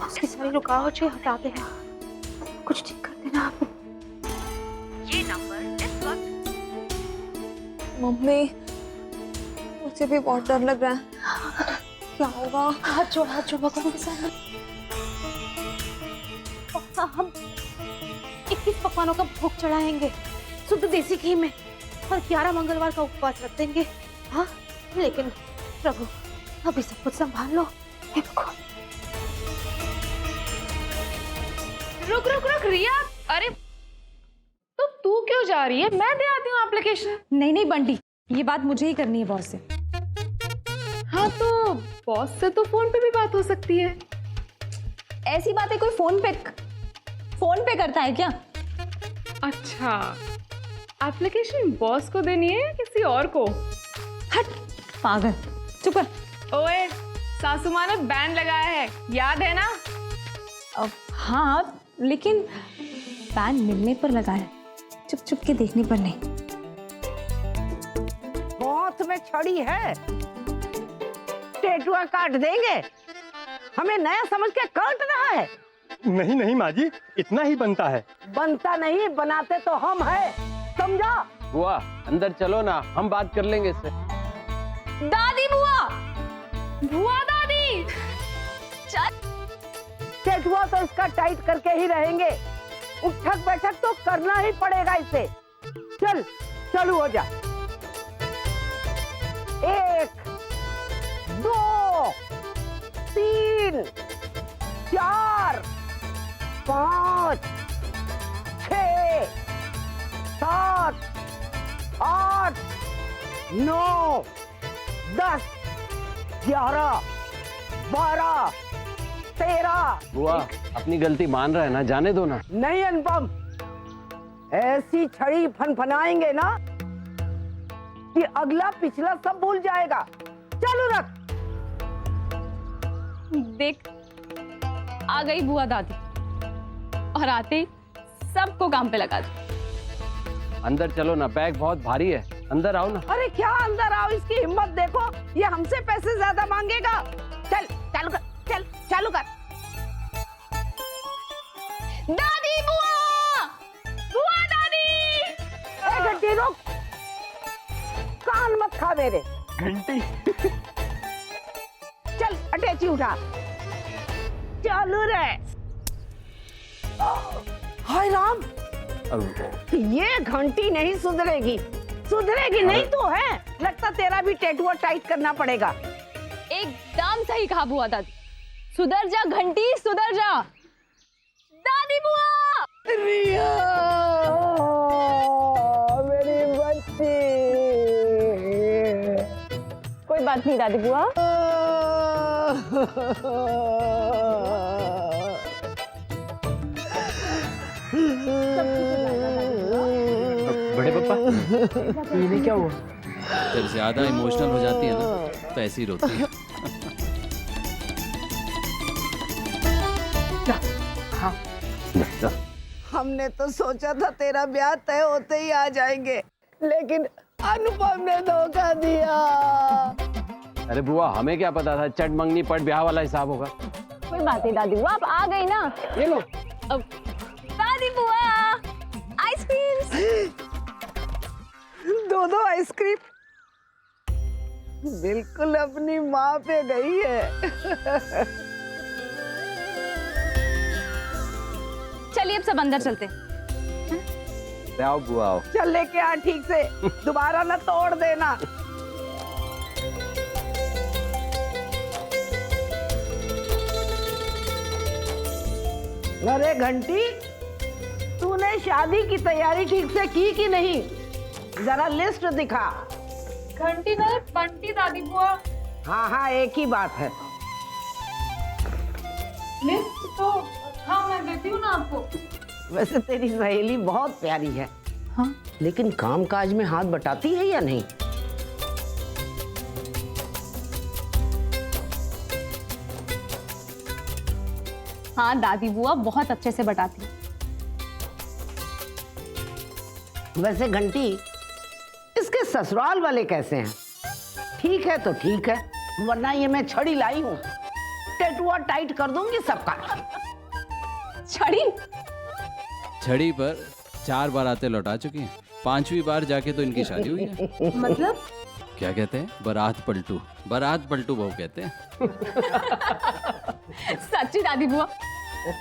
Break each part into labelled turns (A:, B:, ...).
A: उसकी सारी रुकावटें हटा देना, कुछ ठीक कर देना आप।
B: ये नंबर इस वक्त।
C: मम्मी, मुझे भी बहुत डर लग रहा है। क्या होगा?
A: हाथ जोड़ भगवान के सामने। हम 21 पकवानों का भोग चढ़ाएंगे शुद्ध देसी घी में और 11 मंगलवार का उपवास रख देंगे। हाँ, लेकिन प्रभु अभी सब कुछ संभाल लो। हे भगवान।
D: रुक रिया, अरे तो तू क्यों जा रही है? मैं दे आती हूँ एप्लीकेशन।
C: नहीं बंटी, ये बात मुझे ही करनी है बॉस से।
D: हाँ तो बॉस से तो फोन पे भी बात हो सकती है।
C: ऐसी बातें कोई फोन पे करता है क्या?
D: अच्छा, एप्लीकेशन बॉस को देनी है या किसी और को?
C: हट पागल, चुप कर।
D: ओए, सासू माँ ने बैन लगाया है, याद है ना?
C: हाँ, लेकिन बैन मिलने पर लगा है, चुप चुप के देखने पर नहीं।
E: हाथ में छड़ी है, टेटुआ काट देंगे। हमें नया समझ के काट रहा है।
F: नहीं माँ जी, इतना ही बनता है।
E: बनता नहीं, बनाते तो हम है, समझा?
G: बुआ अंदर चलो ना, हम बात कर लेंगे इससे।
C: दादी बुआ,
D: बुआ दादी,
E: टेटुआ तो इसका टाइट करके ही रहेंगे। उठक बैठक तो करना ही पड़ेगा इसे। चल चालू हो जा। 1 2 3 4 5 6 7 8 9 10 11 12 13।
G: बुआ अपनी गलती मान रहा है ना, जाने दो ना।
E: नहीं अनुपम, ऐसी छड़ी फनफनाएंगे ना कि अगला पिछला सब भूल जाएगा। चालू रख।
C: देख आ गई बुआ दादी, और आते ही सबको काम पे लगा दो।
G: अंदर चलो ना, बैग बहुत भारी है, अंदर आओ ना।
E: अरे क्या अंदर आओ, इसकी हिम्मत देखो, ये हमसे पैसे ज्यादा मांगेगा। चल चालू कर, चल चालू कर।
C: दादी बुआ, बुआ दादी।
E: घंटी रोक, कान मत खा मेरे।
F: घंटी।
E: चल अटैची उठा, चालू रहे। हाय राम, ये घंटी नहीं सुधरेगी, सुधरेगी नहीं तो है। लगता तेरा भी टेटुआ टाइट करना पड़ेगा।
C: एकदम सही कहा बुआ दादी, सुधर जा घंटी, सुधर जा। दादी बुआ,
E: रिया, मेरी बच्ची।
C: कोई बात नहीं दादी बुआ।
G: बड़े पापा,
F: ये क्या हुआ?
H: जब ज्यादा इमोशनल हो जाती है ना तो ऐसी रोती है।
E: हमने तो सोचा था तेरा ब्याह तय होते ही आ जाएंगे, लेकिन अनुपम ने धोखा दिया।
G: अरे बुआ हमें क्या पता था चट मंगनी पट ब्याह वाला हिसाब होगा।
C: कोई बात नहीं दादी बुआ, आप आ गई ना।
G: ये लो।
C: अब दादी बुआ, आइसक्रीम।
E: 2 आइसक्रीम, बिल्कुल अपनी माँ पे गई है।
C: चलिए अब सब अंदर चलते।
G: आओ बुआ आओ।
E: चल लेके आ ठीक से, दोबारा ना तोड़ देना। अरे घंटी, तूने शादी की तैयारी ठीक से की कि नहीं? जरा लिस्ट दिखा।
D: घंटी नहीं, बंटी दादी बुआ।
E: हाँ एक ही बात है।
D: लिस्ट तो हाँ मैं देती हूँ ना आपको।
E: वैसे तेरी सहेली बहुत प्यारी है। हाँ? लेकिन काम काज में हाथ बटाती है या नहीं?
C: हाँ दादी बुआ बहुत अच्छे से बटाती है।
E: वैसे घंटी, इसके ससुराल वाले कैसे हैं? ठीक है तो ठीक है, वरना ये मैं छड़ी लाई हूँ। टेटुआ टाइट कर दूंगी सबका।
C: छड़ी?
H: छड़ी पर 4 बार आते लौटा चुकी हैं, 5वीं बार जाके तो इनकी शादी हुई है।
C: मतलब?
H: क्या कहते हैं, बारात पलटू, बारात पलटू बहू कहते हैं।
C: सच्ची दादी बुआ,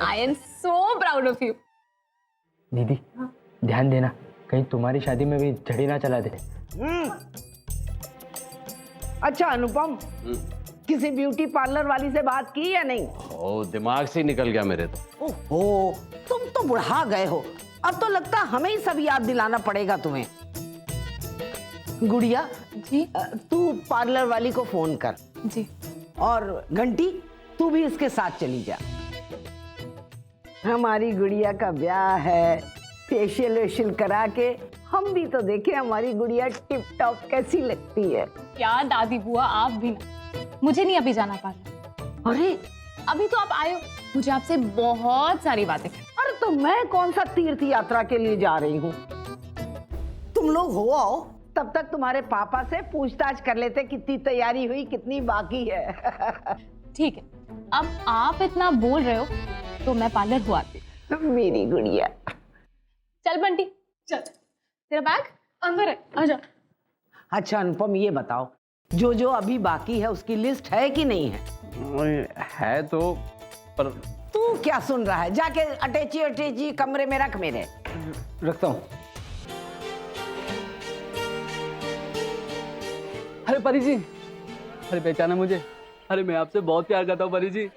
C: I am so proud of you.
F: दीदी ध्यान देना, कहीं तुम्हारी शादी में भी झड़ी ना चला दे।
E: अच्छा अनुपम, किसी ब्यूटी पार्लर वाली से बात की या नहीं?
G: ओ, दिमाग से ही निकल गया मेरे तो।
E: ओहो, तुम तो बुढ़ा गए हो, अब तो लगता हमें ही सब याद दिलाना पड़ेगा तुम्हें। गुड़िया
C: जी?
E: तू पार्लर वाली को फोन कर।
C: जी।
E: और घंटी, तू भी इसके साथ चली जा। हमारी गुड़िया का ब्याह है, फेशियल वेशियल करा के हम भी तो देखे हमारी गुड़िया टिप टॉप कैसी लगती है।
C: क्या दादी बुआ, आप भी ना, मुझे नहीं अभी जाना पार्लर।
E: अरे
C: अभी तो आप आए हो, मुझे आपसे बहुत सारी बातें करनी।
E: अरे तो मैं कौन सा तीर्थ यात्रा के लिए जा रही हूँ, तुम लोग हो आओ, तब तक तुम्हारे पापा से पूछताछ कर लेते कितनी तैयारी हुई, कितनी बाकी है।
C: ठीक है, अब आप इतना बोल रहे हो तो मैं पार्लर हुआ आती।
E: मेरी गुड़िया।
C: चल बंटी चल, तेरा बैग अंदर है, आजा।
E: अच्छा अनुपम, ये बताओ जो जो अभी बाकी है उसकी लिस्ट है कि नहीं है?
G: है तो, पर
E: तू क्या सुन रहा है? जाके अटैची अटैची कमरे में रख मेरे।
F: रखता हूँ। अरे परी जी, अरे पहचाना मुझे? अरे मैं आपसे बहुत प्यार करता हूँ परी जी।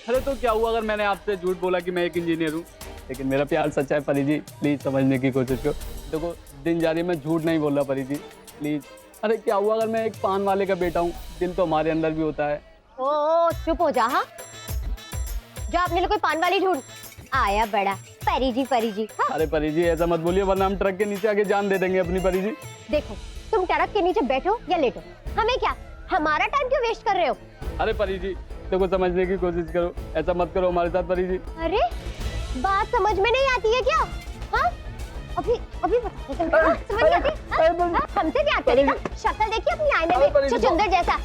F: अरे तो क्या हुआ अगर मैंने आपसे झूठ बोला कि मैं एक इंजीनियर हूँ, लेकिन मेरा प्यार सच्चा है परी जी, प्लीज समझने की कोशिश करो। देखो दिन जा रही है, मैं झूठ नहीं बोल रहा परी जी, प्लीज। अरे क्या हुआ अगर मैं एक पान वाले का बेटा हूँ, दिल तो हमारे अंदर भी होता है।
I: ओ चुप हो जा। हाँ, जा अपने लिए कोई पान वाली ढूंढ। आया बड़ा परी जी। हाँ?
F: अरे परी जी ऐसा मत बोलिए, वरना हम ट्रक के नीचे आके जान दे देंगे अपनी परी जी।
I: देखो, तुम ट्रक के नीचे बैठो या लेटो, हमें क्या, हमारा टाइम क्यों वेस्ट कर रहे हो?
F: अरे परी जी देखो, समझने की कोशिश करो, ऐसा मत करो हमारे साथ परी जी।
I: अरे बात समझ में नहीं आती है क्या? हाँ, अभी बता, समझ नहीं आती? हाँ? हमसे प्यार करेगा? शक्ल देखिए अपनी आईने में, चुचुंदर जैसा।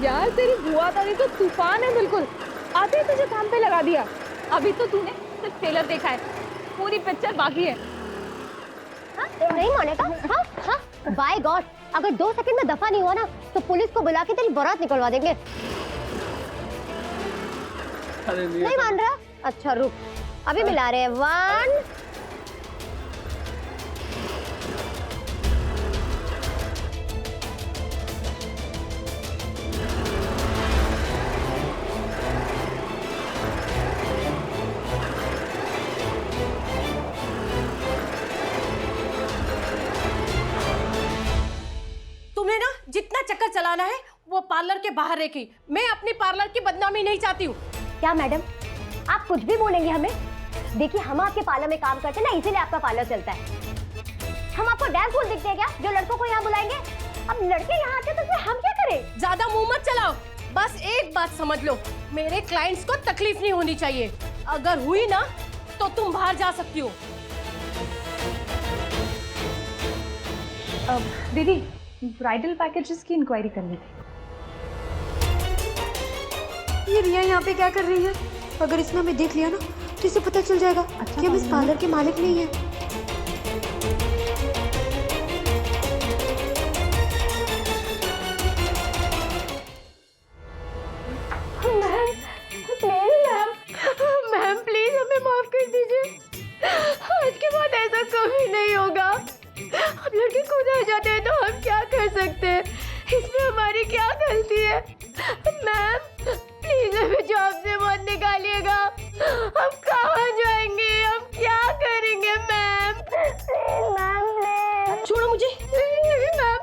C: यार तेरी बुआ दादी तो तूफान है बिल्कुल, आते ही तुझे काम पे लगा दिया। अभी तो तूने सिर्फ ट्रेलर देखा है, पूरी पिक्चर बाकी है।
I: हाँ? नहीं मोनिका, हाँ हाँ, बाय गॉड, अगर 2 सेकंड में दफा नहीं हुआ ना तो पुलिस को बुला के तेरी बारात निकलवा देंगे।
F: अरे
I: नहीं मान रहा? अच्छा रुक, अभी मिला रहे हैं। 1
A: तुम्हें ना जितना चक्कर चलाना है वो पार्लर के बाहर रखी, मैं अपनी पार्लर की बदनामी नहीं चाहती हूँ।
I: क्या मैडम, आप कुछ भी बोलेंगे हमें? देखिए हम आपके पार्लर में काम करते हैं ना, इसीलिए आपका पार्लर चलता है। हम आपको डैम फूल दिखते हैं क्या जो लड़कों को यहाँ बुलाएंगे? अब लड़के यहाँ आते तो फिर हम क्या करें?
A: ज्यादा मुंह मत चलाओ, बस एक बात समझ लो, मेरे क्लाइंट्स को तकलीफ नहीं होनी चाहिए। अगर हुई ना तो तुम बाहर जा सकती हो।
C: दीदी ब्राइडल पैकेजेस की इंक्वायरी करनी थी।
J: ये रिया यहाँ पे क्या कर रही है? अगर इसने हमें देख लिया ना तो इसे पता चल जाएगा कि हम इस पार्लर के मालिक नहीं हैं।
I: मैम प्लीज हमें माफ कर दीजिए, आज के बाद ऐसा कभी नहीं होगा। अब लड़के खुद आ जाते हैं तो हम क्या कर सकते हैं, इसमें हमारी क्या गलती है? मैम प्लीज हमें जॉब से मत निकालिएगा, हम कहाँ जाएंगे, हम क्या करेंगे मैम? मैम प्लीज
A: छोड़ो मुझे।
I: मैम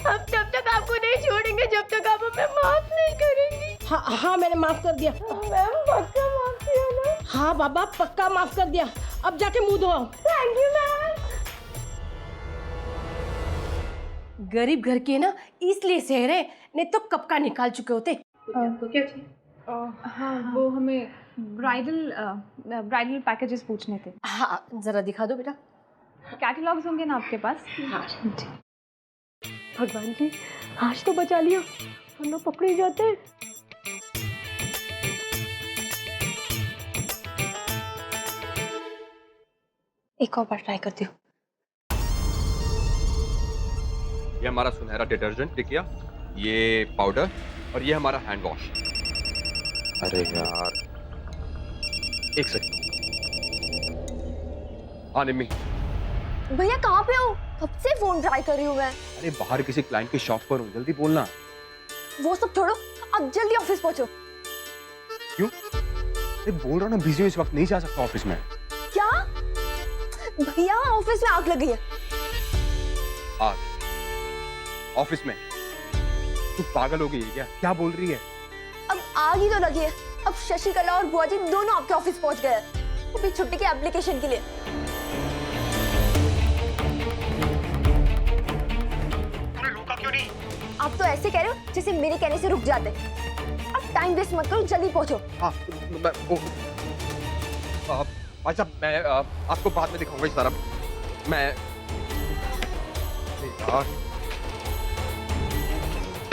I: हम तब तक आपको नहीं छोड़ेंगे जब तक आप हमें माफ नहीं करेंगी।
A: हाँ मैंने माफ कर दिया।
I: मैम पक्का माफ किया ना?
A: हाँ बाबा पक्का माफ कर दिया, अब जाके मुंह धोआओ।
I: Thank you ma'am.
A: गरीब घर के ना इसलिए सह रहे, नहीं तो कब का निकाल चुके होते।
D: क्या चाहिए? हाँ वो हमें
C: ब्राइडल पैकेजेस पूछने थे।
A: हाँ जरा दिखा दो बेटा।
C: कैटलॉग्स होंगे ना आपके पास?
A: हाँ।
J: भगवान जी आज तो बचा लिया, वरना पकड़े जाते। एक और बार ट्राई करती हूँ।
K: ये हमारा सुनहरा डिटर्जेंट टिकिया, ये पाउडर और ये हमारा हैंड वॉश। अरे यार, एक सेकंड। हाँ निम्मी।
I: भैया कहाँ पे हो? कब से फोन ट्राई कर रही हूँ मैं।
K: अरे बाहर किसी क्लाइंट की शॉप पर हूँ, जल्दी बोलना।
I: वो सब छोड़ो, अब जल्दी ऑफिस पहुँचो।
K: क्यों? अरे बोल रहा ना, बिजी हूँ इस वक्त, नहीं जा सकता ऑफिस में।
I: क्या? भैया ऑफिस में आग लगी है।
K: आग? ऑफिस में? तू पागल हो गई है क्या? क्या बोल रही है?
I: अब आग ही तो लगी है। अब शशिकला और बुआ जी दोनों आपके ऑफिस पहुँच गए हैं, वो भी छुट्टी के एप्लीकेशन के लिए।
K: तूने रोका क्यों नहीं?
I: आप तो ऐसे कह रहे हो जैसे मेरे कहने से रुक जाते। अब टाइम वेस्ट मत करो, जल्दी पहुँचो।
K: हाँ, भाई साहब मैं आपको बाद में दिखाऊंगा ये सारा। मैं यार,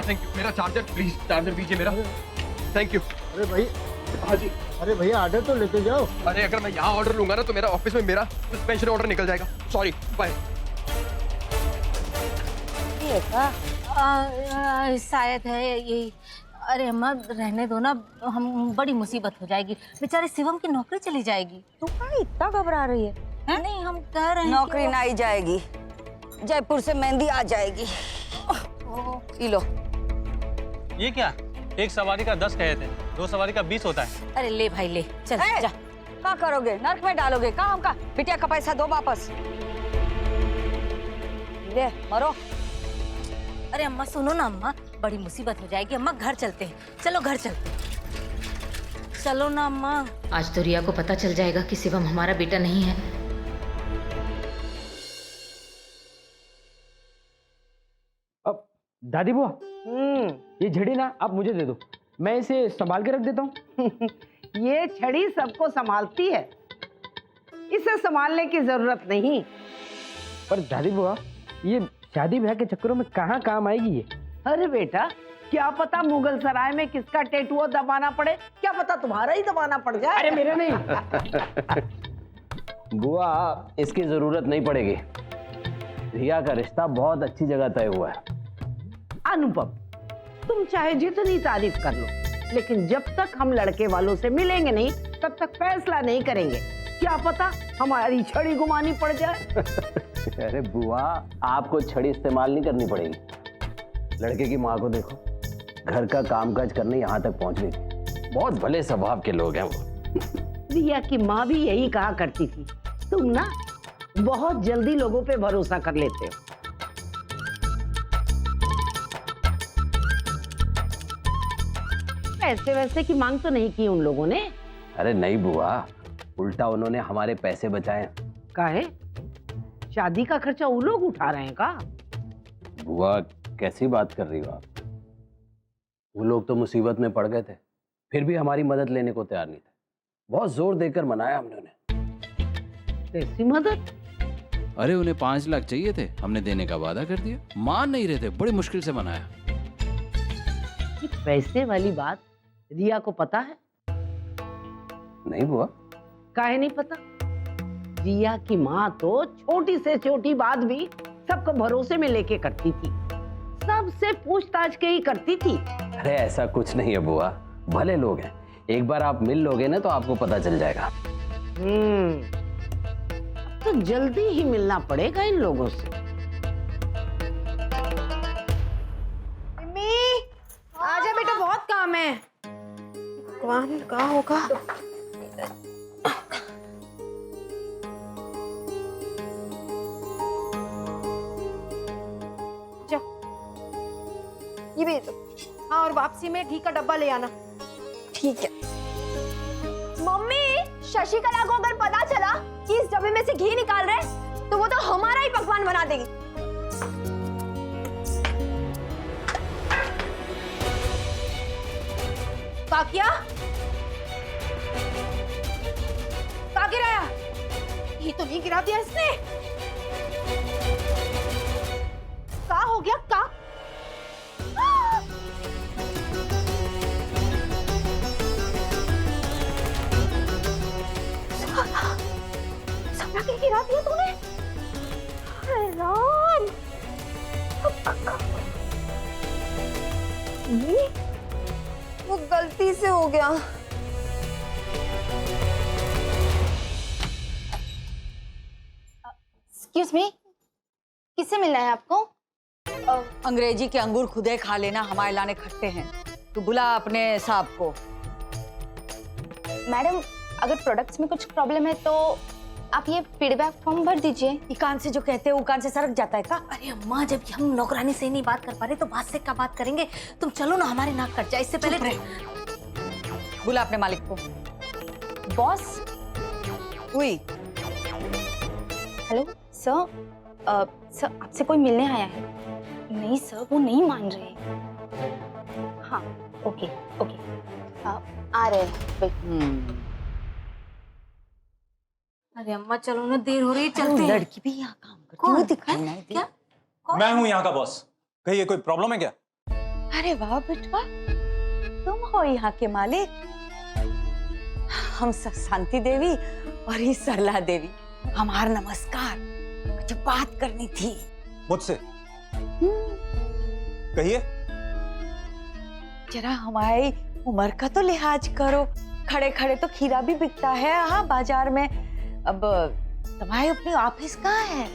K: थैंक यू। मेरा चार्जर प्लीज, चार्जर दीजिए मेरा। Thank you.
L: अरे भाई,
K: हाँ जी।
L: अरे भैया ऑर्डर तो लेते जाओ।
K: अरे अगर मैं यहाँ ऑर्डर लूंगा ना तो मेरा ऑफिस में मेरा सस्पेंशन ऑर्डर निकल जाएगा। Sorry, bye.
A: शायद है यही। अरे अम्मा रहने दो ना, हम बड़ी मुसीबत हो जाएगी। बेचारे शिवम की नौकरी चली जाएगी।
E: तू कहाँ इतना घबरा रही है?
A: नहीं हम कह रहे हैं
E: नौकरी ना ही जाएगी, जयपुर से मेहंदी आ जाएगी। ये लो।
F: ये क्या? एक सवारी का 10 कहे थे, 2 सवारी का 20 होता है।
A: अरे ले भाई ले, चल जा।
E: क्या करोगे? नर्क में डालोगे? काम का बिटिया का पैसा दो वापस। ले मरो।
A: अरे अम्मा सुनो ना अम्मा, बड़ी मुसीबत हो जाएगी। अम्मा घर चलते हैं, चलो घर चलते हैं। चलो ना अम्मा।
B: आज तो रिया को पता चल जाएगा कि शिवम हमारा बेटा नहीं है।
F: अब दादी बुआ, ये झड़ी ना आप मुझे दे दो, मैं इसे संभाल के रख देता हूँ।
E: ये छड़ी सबको संभालती है, इसे संभालने की जरूरत नहीं।
F: पर दादी बुआ, ये शादी ब्याह के चक्करों में कहाँ काम आएगी ये?
E: अरे बेटा, क्या पता मुगल सराय में किसका टेटुआ दबाना पड़े, क्या पता तुम्हारा ही दबाना पड़ जाए।
F: अरे मेरा नहीं।
G: बुआ, इसकी जरूरत नहीं पड़ेगी। रिया का रिश्ता बहुत अच्छी जगह तय हुआ है।
E: अनुपम, तुम चाहे जितनी तारीफ कर लो, लेकिन जब तक हम लड़के वालों से मिलेंगे नहीं तब तक फैसला नहीं करेंगे। क्या पता हमारी छड़ी घुमानी पड़ जाए।
G: अरे बुआ, आपको छड़ी इस्तेमाल नहीं करनी पड़ेगी। लड़के की माँ को देखो, घर का कामकाज करने यहाँ तक पहुँच गई थी। बहुत भले स्वभाव के लोग हैं वो।
E: रिया की माँ भी यही कहा करती थी, तुम ना बहुत जल्दी लोगों पे भरोसा कर लेते हो। पैसे वैसे की मांग तो नहीं की उन लोगों ने?
G: अरे नहीं बुआ, उल्टा उन्होंने हमारे पैसे बचाए।
E: काहे? शादी का खर्चा वो लोग उठा रहे हैं का?
G: बुआ कैसी बात कर रही हो आप? वो लोग तो मुसीबत में पड़ गए थे, फिर भी हमारी मदद लेने को तैयार नहीं थे। बहुत जोर देकर मनाया हमने उन्हें।
E: कैसी मदद?
H: अरे उन्हें 5 लाख चाहिए थे, हमने देने का वादा कर दिया। मान नहीं रहे थे, बड़ी मुश्किल से मनाया।
E: ये पैसे वाली बात रिया को पता है?
G: नहीं बुआ।
E: काहे नहीं पता? रिया की माँ तो छोटी से छोटी बात भी सबको भरोसे में लेके करती थी, सबसे पूछताछ के ही करती थी।
G: अरे ऐसा कुछ नहीं है बुआ, भले लोग हैं। एक बार आप मिल लोगे ना तो आपको पता चल जाएगा।
E: तो जल्दी ही मिलना पड़ेगा इन लोगों से।
J: आजा बेटा, बहुत काम है। कौन कहाँ होगा? जा,
I: ये भी दो।
J: हाँ, और वापसी में घी का डब्बा ले आना।
I: ठीक है। मम्मी, शशिकला को अगर पता चला कि इस डब्बे में से घी निकाल रहे हैं, तो वो तो हमारा ही पकवान बना देगी।
J: काकिया, का गिराया? ये तो नहीं गिरा दिया इसने। का हो गया? का?
C: गिरा के गिरा दिया तूने। अरे राम,
J: वो गलती से हो गया।
A: एक्सक्यूज मी, किससे मिलना है आपको?
M: अंग्रेजी के अंगूर खुदे खा लेना, हमारे लाने खट्टे हैं। तू बुला अपने साहब को।
A: मैडम, अगर प्रोडक्ट्स में कुछ प्रॉब्लम है तो आप ये फीडबैक फॉर्म भर दीजिए।
M: ये कान से जो कहते हैं वो कान से सरक जाता है का?
B: अरे अम्मा, जब हम नौकरानी से नहीं बात कर पा रहे तो बात से क्या बात करेंगे? तुम चलो ना, हमारे नाक कट जाए इससे पहले।
M: बुला अपने मालिक को।
A: बॉस,
M: हुई।
A: हेलो सर, सर आपसे कोई मिलने आया है। नहीं सर, वो नहीं मान रहे। हाँ, ओके ओके, आ रहे हैं। वेट।
B: अरे अम्मा चलो ना, देर हो रही है, चलते हैं।
M: लड़की भी यहाँ काम करती है, वो दिखाई नहीं
B: क्या?
N: मैं हूँ यहाँ का बॉस। कहिए, कोई प्रॉब्लम है क्या?
M: अरे वाह बेटवा, तुम हो यहाँ के मालिक। हम शांति देवी और ये सरला देवी, हमारा नमस्कार। मुझे बात करनी थी
N: मुझसे। कहिए।
M: जरा हमारी उम्र का तो लिहाज करो। खड़े खड़े तो खीरा भी बिकता है हाँ बाजार में। अब तुम्हारी अपनी ऑफिस कहाँ है?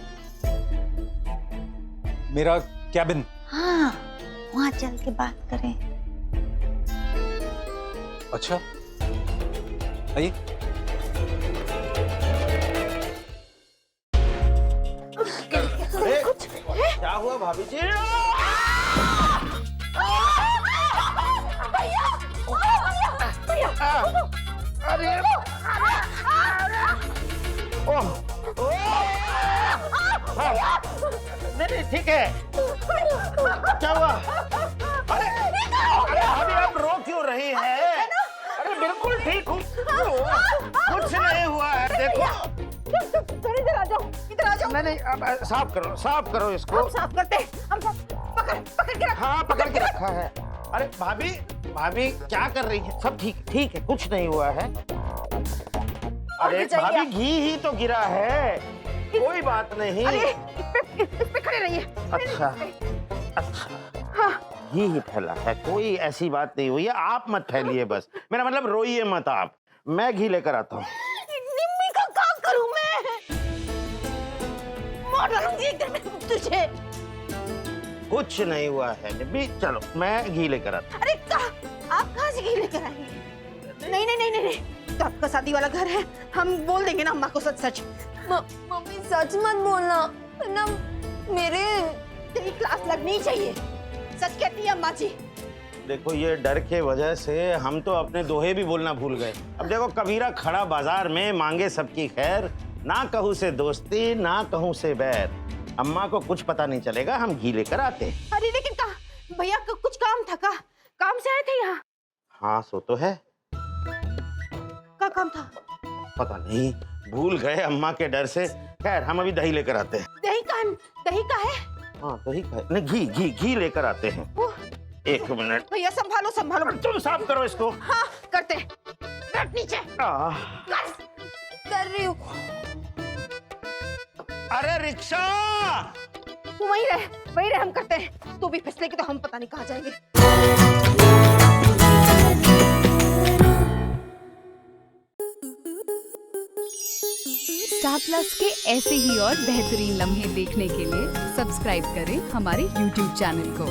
N: मेरा कैबिन।
M: हाँ, वहाँ चल के बात करें।
N: अच्छा, आइए।
L: क्या हुआ भाभी जी? अरे नहीं ठीक है। क्या हुआ? अरे भाभी आप रो क्यों रही हैं? अरे बिल्कुल ठीक हूँ, कुछ नहीं हुआ है। देखो
C: इधर आ जाओ, इधर आ जाओ।
L: नहीं अब साफ करो इसको।
C: हम साफ करते हैं, हम पकड़ के रखा।
L: हाँ पकड़ के रखा है। अरे भाभी क्या कर रही है? सब ठीक है, कुछ नहीं हुआ है। अरे भाभी घी ही तो गिरा है, कोई बात नहीं।
C: अरे इस पे खड़े रहिए।
L: अच्छा
C: हाँ।
L: घी ही फैला है, कोई ऐसी बात नहीं हुई है। आप मत फैलिए बस, मेरा मतलब रोइए मत आप। मैं घी लेकर आता हूँ।
C: निम्मी का काम करूं मैं? मार डालूंगी एक दिन में तुझे।
L: कुछ नहीं हुआ है निम्मी, चलो मैं घी लेकर आता हूँ।
C: अरे आप कहाँ से घी लेकर आएंगे? नहीं, तो आपका शादी वाला घर है, हम बोल देंगे ना अम्मा को सच।
J: मम्मी सच मत बोलना ना, मेरे
C: तेरी क्लास लगनी चाहिए। सच कहती है अम्मा जी।
L: देखो ये डर के वजह से हम तो अपने दोहे भी बोलना भूल गए। अब देखो कबीरा खड़ा बाजार में मांगे सबकी खैर, ना कहूँ से दोस्ती ना कहूँ से बैर। अम्मा को कुछ पता नहीं चलेगा, हम घी लेकर आते हैं।
C: अरे लेकिन कहा भैया कुछ काम था का? काम से आए थे यहाँ?
L: हाँ सो तो है।
C: क्या काम था?
L: पता नहीं, भूल गए अम्मा के डर से। खैर हम अभी दही लेकर आते हैं।
C: दही का है?
L: हाँ दही का है, नहीं घी लेकर आते हैं। एक मिनट
C: भैया, संभालो।
L: तुम साफ करो इसको।
C: हाँ करते। रख नीचे।
J: कर रही हूँ।
L: अरे रिक्शा,
C: तू वहीं रह, हम करते हैं। तू भी फिसलेगी तो हम पता नहीं कहाँ जाएंगे।
O: स्टार प्लस के ऐसे ही और बेहतरीन लम्हे देखने के लिए सब्सक्राइब करें हमारे YouTube चैनल को।